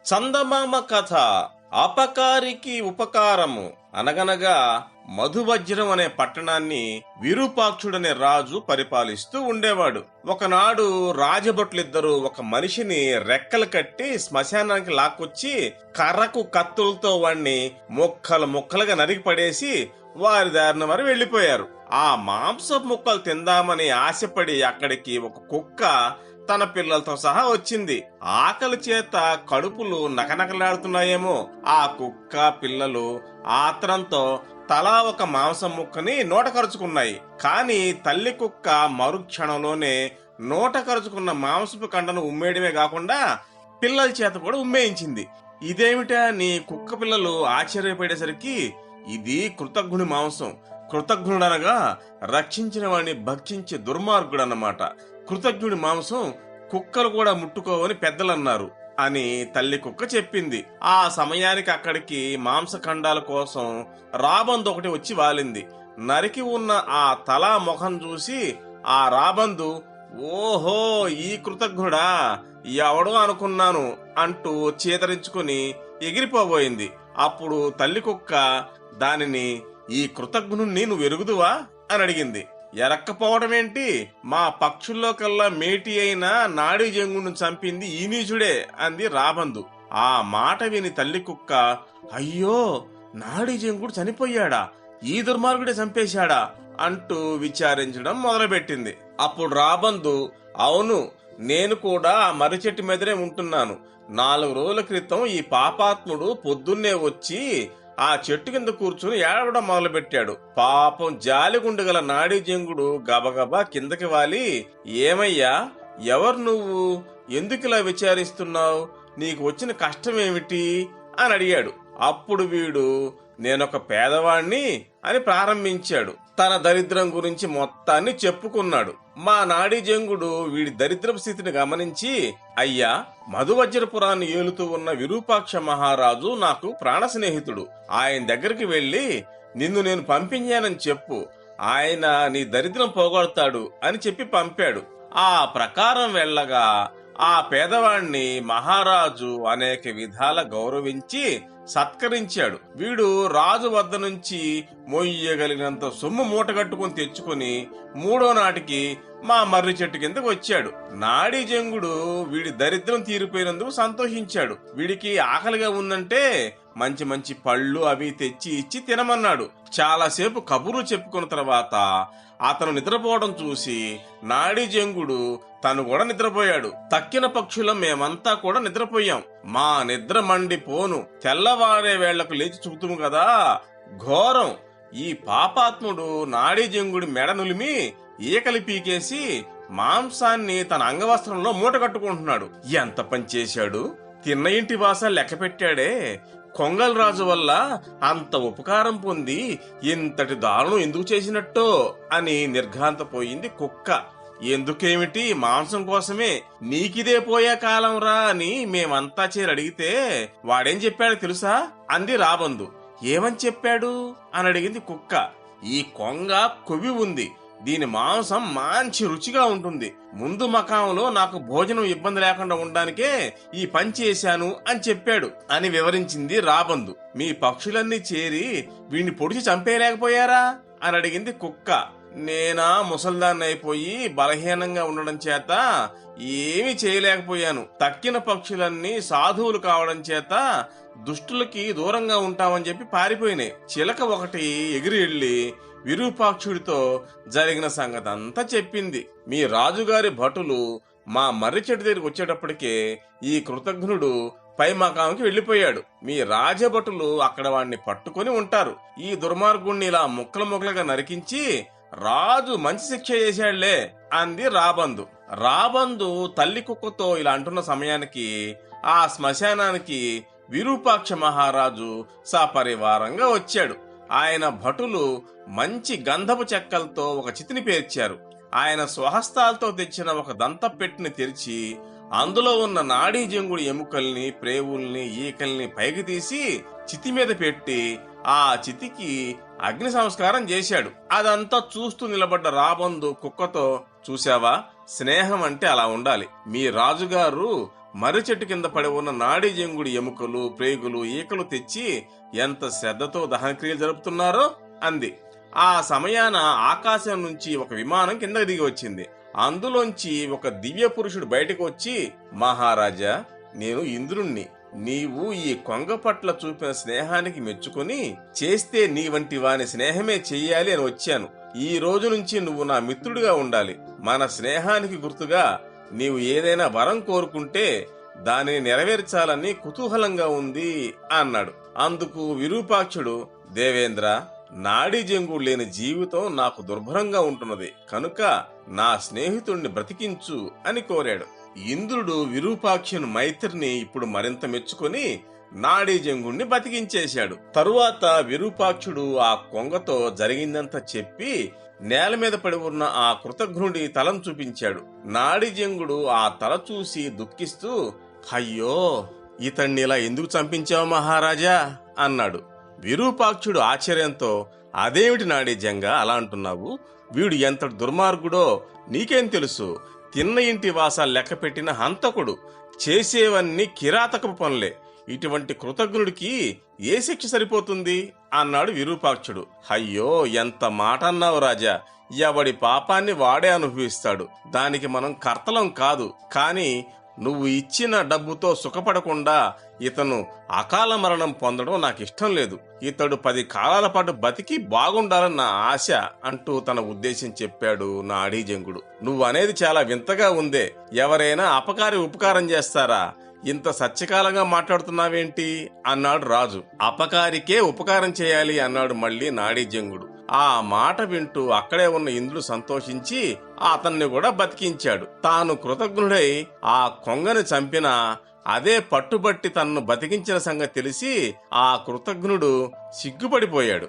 చందమామ కథ. అపకారికి ఉపకారము. అనగనగా మధువజ్రం అనే పట్టణాన్ని విరూపాక్షుడనే రాజు పరిపాలిస్తూ ఉండేవాడు. ఒకనాడు రాజభటులిద్దరూ ఒక మనిషిని రెక్కలు కట్టి శ్మశానానికి లాక్కొచ్చి కర్రకు కత్తులతో వాణ్ణి ముక్కలు ముక్కలుగా నరికి పడేసి వారి దారిన వారు వెళ్లిపోయారు. ఆ మాంసపు ముక్కలు తిందామని ఆశపడి అక్కడికి ఒక కుక్క తన పిల్లలతో సహా వచ్చింది. ఆకలి చేత కడుపులు నకనకలాడుతున్నాయేమో. ఆ కుక్క పిల్లలు ఆత్రంతో తలా ఒక మాంసం ముక్కని నోట కరుచుకున్నాయి. కాని తల్లి కుక్క మరుక్షణంలోనే నోట కరుచుకున్న మాంసపు కండను ఉమ్మేయడమే కాకుండా పిల్లల చేత కూడా ఉమ్మేయించింది. ఇదేమిటా నీ కుక్క పిల్లలు ఆశ్చర్యపడేసరికి, ఇది కృతజ్ఞుని మాంసం. కృతజ్ఞుడనగా రక్షించిన వాడిని భక్షించే దుర్మార్గుడన్నమాట. కృతజ్ఞుడి మాంసం కుక్కలు కూడా ముట్టుకోవని పెద్దలన్నారు అని తల్లి కుక్క చెప్పింది. ఆ సమయానికి అక్కడికి మాంసఖండాల కోసం రాబందు ఒకటి వచ్చి వాలింది. నరికి ఉన్న ఆ తలా ముఖం చూసి ఆ రాబందు, ఓహో ఈ కృతజ్ఞుడా, ఎవడో అనుకున్నాను అంటూ చేతరించుకుని ఎగిరిపోబోయింది. అప్పుడు తల్లి కుక్క దానిని, ఈ కృతజ్ఞుణ్ణి నువ్వు ఎరుగుదువా అని అడిగింది. ఎరక్కపోవడమేంటి, మా పక్షుల్లో కల్లా మేటి అయిన నాడీ జంగును చంపింది ఈ నీచుడే అంది రాబందు. ఆ మాట విని తల్లి కుక్క, అయ్యో నాడీ జంగుడు చనిపోయాడా, ఈ దుర్మార్గుడే చంపేశాడా అంటూ విచారించడం మొదలుపెట్టింది. అప్పుడు రాబందు, అవును, నేను కూడా ఆ మర్రి చెట్టు మీదనే ఉంటున్నాను. 4 రోజుల క్రితం ఈ పాపాత్ముడు పొద్దున్నే వచ్చి ఆ చెట్టు కింద కూర్చుని ఏడవడం మొదలుపెట్టాడు. పాపం జాలిగుండగల నాడీ జంగుడు గబగబా కిందకి వాలి, ఏమయ్యా, ఎవరు నువ్వు, ఎందుకిలా విచారిస్తున్నావు, నీకు వచ్చిన కష్టమేమిటి అని అడిగాడు. అప్పుడు వీడు, నేనొక పేదవాణ్ణి అని ప్రారంభించాడు. తన దరిద్రం గురించి మొత్తాన్ని చెప్పుకున్నాడు. మా నాడీ జంగుడు వీడి దరిద్రపు స్థితిని గమనించి, అయ్యా, మధువజ్రపురాన్ని ఏలుతూ ఉన్న విరూపాక్ష మహారాజు నాకు ప్రాణ స్నేహితుడు. ఆయన దగ్గరికి వెళ్లి నిన్ను నేను పంపించానని చెప్పు, ఆయన నీ దరిద్రం పోగొడతాడు అని చెప్పి పంపాడు. ఆ ప్రకారం వెళ్ళగా ఆ పేదవాణ్ణి మహారాజు అనేక విధాల గౌరవించి సత్కరించాడు. వీడు రాజు వద్ద నుంచి మొయ్యగలిగినంత సొమ్ము మూటగట్టుకుని తెచ్చుకుని 3వ నాటికి మా మర్రి చెట్టు కిందకు వచ్చాడు. నాడీ జంగుడు వీడి దరిద్రం తీరిపోయినందుకు సంతోషించాడు. వీడికి ఆకలిగా ఉందంటే మంచి మంచి పళ్ళు అవి తెచ్చి ఇచ్చి తినమన్నాడు. చాలాసేపు కబురు చెప్పుకున్న తర్వాత అతను నిద్రపోవడం చూసి నాడీ జంగుడు తను కూడా నిద్రపోయాడు. తక్కిన పక్షులం మేమంతా కూడా నిద్రపోయాం. మా నిద్ర మండిపోను, తెల్లవారే వేళ్లకు లేచి చూపుతాము కదా. ఘోరం, ఈ పాపాత్ముడు నాడీ జంగుడి మెడ నులిమి ఈకలి పీకేసి మాంసాన్ని తన అంగవస్త్రంలో మూట కట్టుకుంటున్నాడు. ఎంత పని చేశాడు, తిన్న ఇంటి వాస లెక్క పెట్టాడే. కొంగల్ రాజు వల్ల అంత ఉపకారం పొంది ఇంతటి దారుణం ఎందుకు చేసినట్టో అని నిర్ఘాంతపోయింది కుక్క. ఎందుకేమిటి, మాంసం కోసమే, నీకిదే పోయే కాలం రా అని మేమంతా చేరి అడిగితే వాడేం చెప్పాడో తెలుసా అంది రాబందు. ఏమని చెప్పాడు అని అడిగింది కుక్క. ఈ కొంగ కొవ్వి ఉంది, దీని మాంసం మంచి రుచిగా ఉంటుంది. ముందు మకాంలో నాకు భోజనం ఇబ్బంది లేకుండా ఉండడానికే ఈ పని చేశాను అని చెప్పాడు అని వివరించింది రాబందు. మీ పక్షులన్నీ చేరి వీడిని పొడిచి చంపేయలేకపోయారా అని అడిగింది కుక్క. నేనా ముసల్దాన్ని అయిపోయి బలహీనంగా ఉండడం చేత ఏమీ చేయలేకపోయాను. తక్కిన పక్షులన్నీ సాధువులు కావడం చేత దుష్టులకి దూరంగా ఉంటామని చెప్పి పారిపోయినాయి. చిలక ఒకటి ఎగిరి వెళ్లి విరూపాక్షుడితో జరిగిన సంగతి అంతా చెప్పింది. మీ రాజుగారి భటులు మా మర్రి చెట్టు దగ్గరికి వచ్చేటప్పటికే ఈ కృతజ్ఞుడు పై మకాంకి వెళ్లిపోయాడు. మీ రాజభటులు అక్కడ వాణ్ణి పట్టుకుని ఉంటారు. ఈ దుర్మార్గుణ్ణి ఇలా ముక్కలు ముక్కలుగా నరికించి రాజు మంచి శిక్ష చేశాళ్లే అంది రాబందు. రాబందు తల్లి కుక్కతో ఇలా అంటున్న సమయానికి ఆ శ్మశానానికి విరూపాక్ష మహారాజు సపరివారంగా వచ్చాడు. ఆయన భటులు మంచి గంధపు చెక్కలతో ఒక చితిని పేర్చారు. ఆయన స్వహస్తాలతో తెచ్చిన ఒక దంతపెట్టిని తెరిచి అందులో ఉన్న నాడీ జంగుడి ఎముకల్ని, ప్రేవుల్ని, ఈకల్ని పైకి తీసి చితి మీద పెట్టి ఆ చితికి అగ్ని సంస్కారం చేశాడు. అదంతా చూస్తూ నిలబడ్డ రాబందు కుక్కతో, చూశావా, స్నేహం అంటే అలా ఉండాలి. మీ రాజుగారు మర్రి చెట్టు కింద పడి ఉన్న నాడీ జంగుడి ఎముకలు, ప్రేగులు, ఈకలు తెచ్చి ఎంత శ్రద్ధతో దహనక్రియలు జరుపుతున్నారో అంది. ఆ సమయాన ఆకాశం నుంచి ఒక విమానం కిందకి దిగి వచ్చింది. అందులోంచి ఒక దివ్య పురుషుడు బయటకు వచ్చి, మహారాజా, నేను ఇంద్రుణ్ణి. నీవు ఈ కొంగ పట్ల చూపిన స్నేహానికి మెచ్చుకుని చేస్తే నీ వంటి వాని స్నేహమే చెయ్యాలి అని వచ్చాను. ఈ రోజు నుంచి నువ్వు నా మిత్రుడిగా ఉండాలి. మన స్నేహానికి గుర్తుగా నీవు ఏదైనా వరం కోరుకుంటే దానిని నెరవేర్చాలని కుతూహలంగా ఉంది అన్నాడు. అందుకు విరూపాక్షుడు, దేవేంద్ర, నాడీ జంగుడు లేని జీవితం నాకు దుర్భరంగా ఉంటున్నది కనుక నా స్నేహితుణ్ణి బ్రతికించు అని కోరాడు. ఇంద్రుడు విరూపాక్షుని మైత్రిని ఇప్పుడు మరింత మెచ్చుకొని నాడీ జంగుణ్ణి బతికించేశాడు. తరువాత విరూపాక్షుడు ఆ కొంగతో జరిగిందంతా చెప్పి నేల మీద పడి ఉన్న ఆ కృతఘ్నుడి తలను చూపించాడు. నాడీ జంగుడు ఆ తల చూసి దుఃఖిస్తూ, అయ్యో, ఇతన్ని ఇలా ఎందుకు చంపించావు మహారాజా అన్నాడు. విరూపాక్షుడు ఆశ్చర్యంతో, అదేమిటి నాడీ జంగా అలా అంటున్నావు? వీడు ఎంత దుర్మార్గుడో నీకేం తెలుసు? తిన్న ఇంటి వాసాలు లెక్క పెట్టిన హంతకుడు. చేసేవన్నీ కిరాతకపు పనులే. ఇటువంటి కృతజ్ఞుడికి ఏ శిక్ష సరిపోతుంది అన్నాడు విరూపాక్షుడు. అయ్యో, ఎంత మాట అన్నావు రాజా. ఎవడి పాపాన్ని వాడే అనుభవిస్తాడు. దానికి మనం కర్తలం కాదు. కాని నువ్వు ఇచ్చిన డబ్బుతో సుఖపడకుండా ఇతను అకాల మరణం పొందడం నాకిష్టం లేదు. ఇతడు 10 కాలాల పాటు బతికి బాగుండాలని నా ఆశ అంటూ తన ఉద్దేశం చెప్పాడు నాడీ జంగుడు. నువ్వు అనేది చాలా వింతగా ఉందే. ఎవరైనా అపకారి ఉపకారం చేస్తారా? ఇంత సత్యకాలంగా మాట్లాడుతున్నావేంటి అన్నాడు రాజు. అపకారికే ఉపకారం చేయాలి అన్నాడు మళ్ళీ నాడీ జంగుడు. ఆ మాట వింటూ అక్కడే ఉన్న ఇంద్రుడు సంతోషించి అతన్ని కూడా బతికించాడు. తాను కృతజ్ఞుడై ఆ కొంగని చంపిన అదే పట్టుబట్టి తనను బతికించిన సంగతి తెలిసి ఆ కృతజ్ఞుడు సిగ్గుపడిపోయాడు.